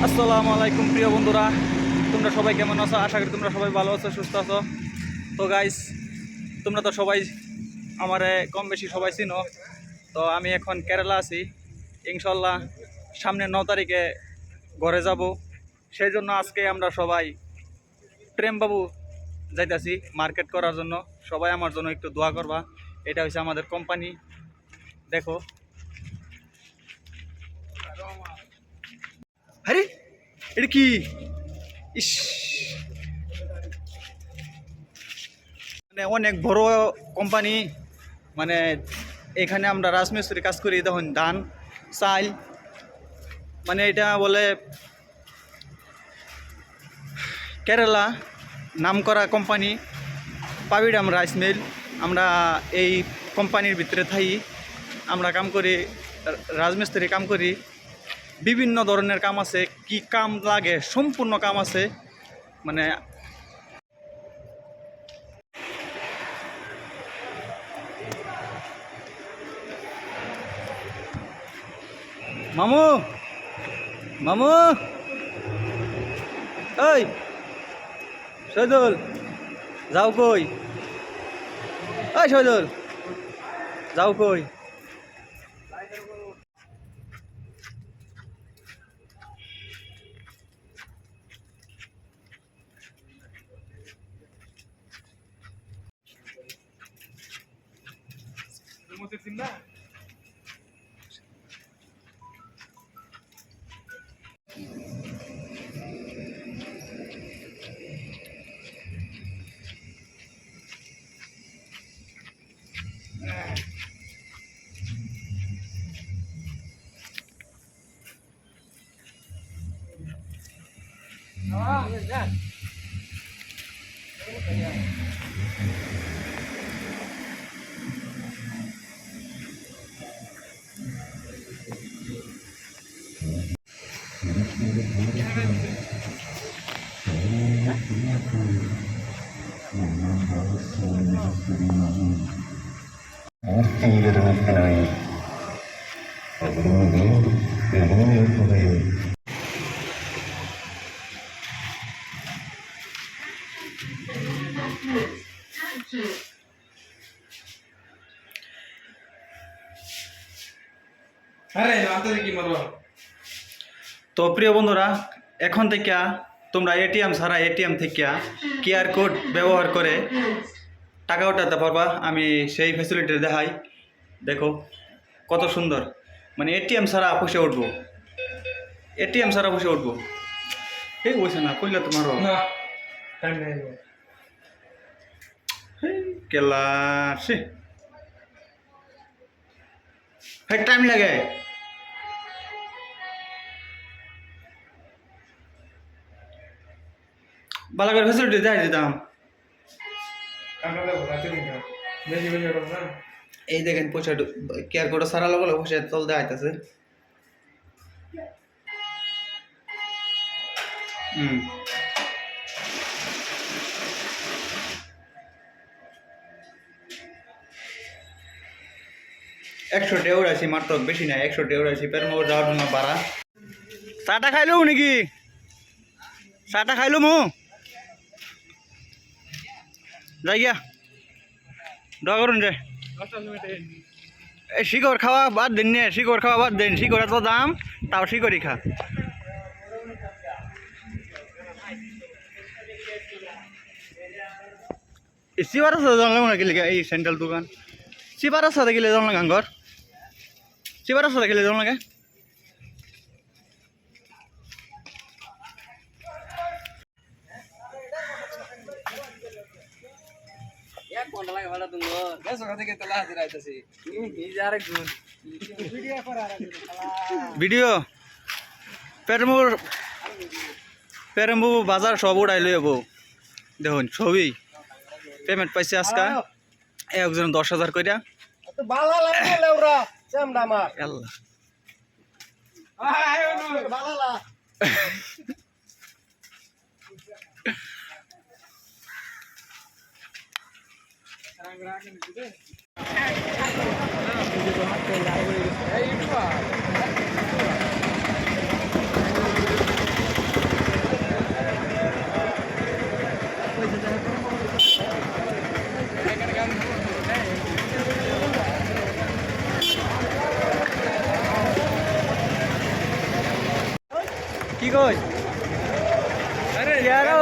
আসসালামু আলাইকুম প্রিয় বন্ধুরা, তোমরা সবাই কেমন আছো? আশা করি তোমরা সবাই ভালো আছো, সুস্থ আছো। তো গাইস, তোমরা তো সবাই আমারে কম বেশি সবাই চিনো। তো আমি এখন কেরালা আছি, ইনশাল্লাহ সামনে 9 তারিখে ঘরে যাব। সেই জন্য আজকে আমরা সবাই প্রেমবাবু যাইতাছি মার্কেট করার জন্য। সবাই আমার জন্য একটু দোয়া করবা। এটা হচ্ছে আমাদের কোম্পানি, দেখো। আরে এটা কি? ইস, মানে অনেক বড় কোম্পানি। মানে এখানে আমরা রাজমিস্ত্রি কাজ করি, তখন ধান চাল, মানে এটা বলে কেরালা নামকরা কোম্পানি পাবিডাম রাইস মিল। আমরা এই কোম্পানির ভিতরে থাকি, আমরা কাম করি, রাজমিস্ত্রি কাম করি। বিভিন্ন ধরনের কাম আছে, কি কাম লাগে সম্পূর্ণ কাম আছে। মানে মামু মামু ওই শহীদুল, যাও কই? ওই শহীদুল, যাও কই? তো প্রিয় বন্ধুরা, এখন থেকে তোমরা এটিএম ছাড়া এটিএম থেকে কিউআর কোড ব্যবহার করে টাকা ওঠাতে পারবা। আমি সেই ফ্যাসিলিটি দেখাই, দেখো কত সুন্দর। মানে এটিএম ছাড়া পয়সা উঠবো, এটিএম ছাড়া পয়সা উঠবো। এই বলছে না কইলে তোমারও কেলা সে টাইম লাগে। ভালো করে ফ্যাসিলিটি দেখাই দিতাম। এই দেখেন পয়সা কেয়ার কোড সারা লোক পয়সা চল দেখাইতেছে। হুম, 100 টাকা উড়াইছি মাত্র, বেশি নাই, 100 টাকা উড়াইছি। পেরমোর যাওয়ার জন্য ভাড়া। চাটা খাইলো নাকি? চাটা খাইলো মু যাই গিয়া, দোয়া করুন যে শিকড় খাওয়া বাদ দিন নে, শিকড় খাওয়া বাদ দিন। শিকড় এত দাম, তাও শিকড়ই খা। চিবার আছে জানলাম না গেলে এই সেন্ট্রাল দোকান চিবার আছে গেলে জানলাম গাঙ্গর চিবার আছে গেলে জানলাম লাগে। ভিডিও পেরমবু বাজার সব উড়াই লই যাবো। দেখুন ছবি পেমেন্ট পাইছে আজকে একজন 10,000 কইরা। কি কই আরে ইয়ারো